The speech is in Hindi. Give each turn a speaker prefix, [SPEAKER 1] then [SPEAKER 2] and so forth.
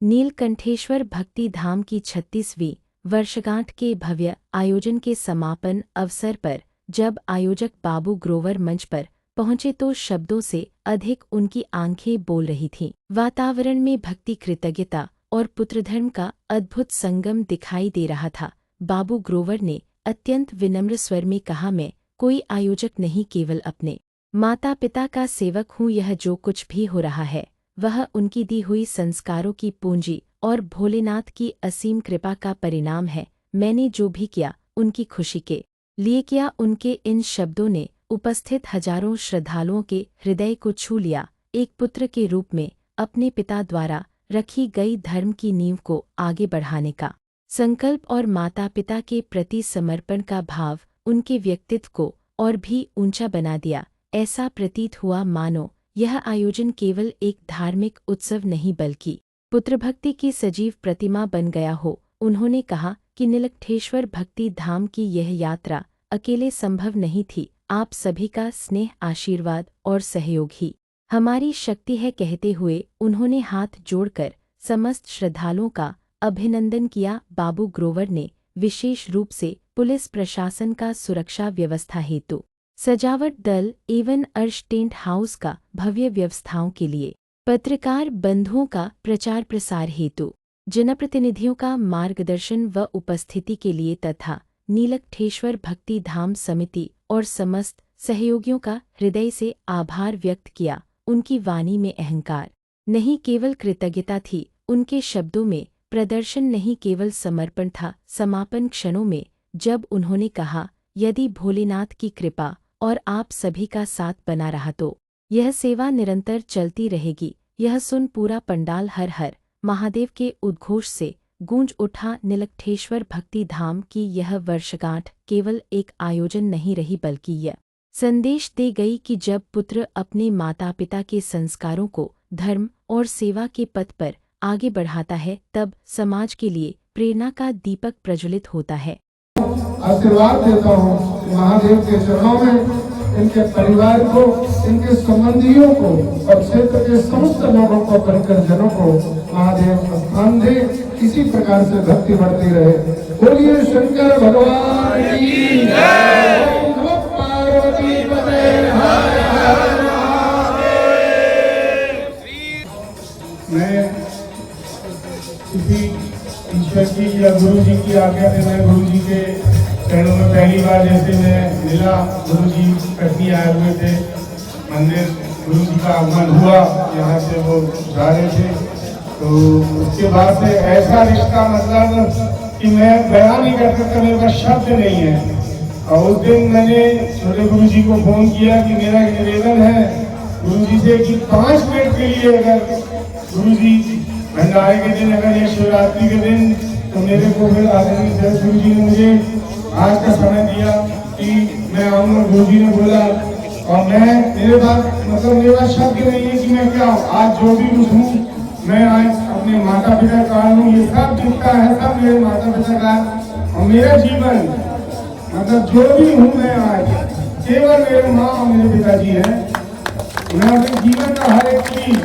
[SPEAKER 1] नीलकंठेश्वर भक्ति धाम की 36वीं वर्षगांठ के भव्य आयोजन के समापन अवसर पर जब आयोजक बाबू ग्रोवर मंच पर पहुंचे तो शब्दों से अधिक उनकी आंखें बोल रही थीं। वातावरण में भक्ति, कृतज्ञता और पुत्रधर्म का अद्भुत संगम दिखाई दे रहा था। बाबू ग्रोवर ने अत्यंत विनम्र स्वर में कहा, मैं कोई आयोजक नहीं, केवल अपने माता पिता का सेवक हूँ। यह जो कुछ भी हो रहा है वह उनकी दी हुई संस्कारों की पूंजी और भोलेनाथ की असीम कृपा का परिणाम है। मैंने जो भी किया उनकी खुशी के लिए किया। उनके इन शब्दों ने उपस्थित हजारों श्रद्धालुओं के हृदय को छू लिया। एक पुत्र के रूप में अपने पिता द्वारा रखी गई धर्म की नींव को आगे बढ़ाने का संकल्प और माता पिता के प्रति समर्पण का भाव उनके व्यक्तित्व को और भी ऊंचा बना दिया। ऐसा प्रतीत हुआ मानो यह आयोजन केवल एक धार्मिक उत्सव नहीं बल्कि पुत्रभक्ति की सजीव प्रतिमा बन गया हो। उन्होंने कहा कि नीलकंठेश्वर भक्ति धाम की यह यात्रा अकेले संभव नहीं थी। आप सभी का स्नेह, आशीर्वाद और सहयोग ही हमारी शक्ति है। कहते हुए उन्होंने हाथ जोड़कर समस्त श्रद्धालुओं का अभिनंदन किया। बाबू ग्रोवर ने विशेष रूप से पुलिस प्रशासन का सुरक्षा व्यवस्था हेतु सजावट दल एवं अर्श टेंट हाउस का भव्य व्यवस्थाओं के लिए पत्रकार बंधुओं का प्रचार प्रसार हेतु जनप्रतिनिधियों का मार्गदर्शन व उपस्थिति के लिए तथा नीलकंठेश्वर भक्ति धाम समिति और समस्त सहयोगियों का हृदय से आभार व्यक्त किया। उनकी वाणी में अहंकार नहीं, केवल कृतज्ञता थी। उनके शब्दों में प्रदर्शन नहीं, केवल समर्पण था। समापन क्षणों में जब उन्होंने कहा, यदि भोलेनाथ की कृपा और आप सभी का साथ बना रहा तो यह सेवा निरंतर चलती रहेगी। यह सुन पूरा पंडाल हर हर महादेव के उद्घोष से गूंज उठा। नीलकंठेश्वर भक्ति धाम की यह वर्षगांठ केवल एक आयोजन नहीं रही बल्कि यह संदेश दे गई कि जब पुत्र अपने माता पिता के संस्कारों को धर्म और सेवा के पथ पर आगे बढ़ाता है तब समाज के लिए प्रेरणा का दीपक प्रज्वलित होता है।
[SPEAKER 2] आशीर्वाद देता हूँ महादेव के चरणों में, इनके परिवार को, इनके संबंधियों को और क्षेत्र के समस्त लोगों को, परिजनों को महादेव स्थान दे। इसी प्रकार से भक्ति बढ़ती रहे। बोलिए शंकर भगवान की जय। पार्वती पते हर हर महादेव। मैं किसी ईश्वर की या गुरु जी की आज्ञा से मैं गुरु जी के चरणों में पहली बार जैसे मैं मिला, गुरु जी कटनी आए हुए थे मंदिर, गुरु जी का आगमन हुआ, यहाँ से वो जा रहे थे, तो उसके बाद से ऐसा रिश्ता मतलब कि मैं बयान नहीं कर सकता, मेरे पास शब्द नहीं है। और उस दिन मैंने छोटे गुरु जी को फोन किया कि मेरा निवेदन है गुरु जी से कि 5 मिनट के लिए अगर गुरु जी भंडारे के दिन, अगर ये शिवरात्रि के दिन, तो मेरे को फिर आदरणीय गुरु जी ने मुझे आज का समय दिया कि मैं आऊँगा। गुरु जी ने बोला और मैं मेरे पास मतलब मेरा शब्द नहीं है कि मैं क्या हूँ। आज जो भी कुछ हूँ मैं आज अपने माता पिता का हूँ। ये सब जितना है सब मेरे माता पिता का, और मेरा जीवन मतलब जो भी हूँ मैं आज केवल मेरे माँ और मेरे पिताजी हैं। मैं अपने जीवन का हर एक चीज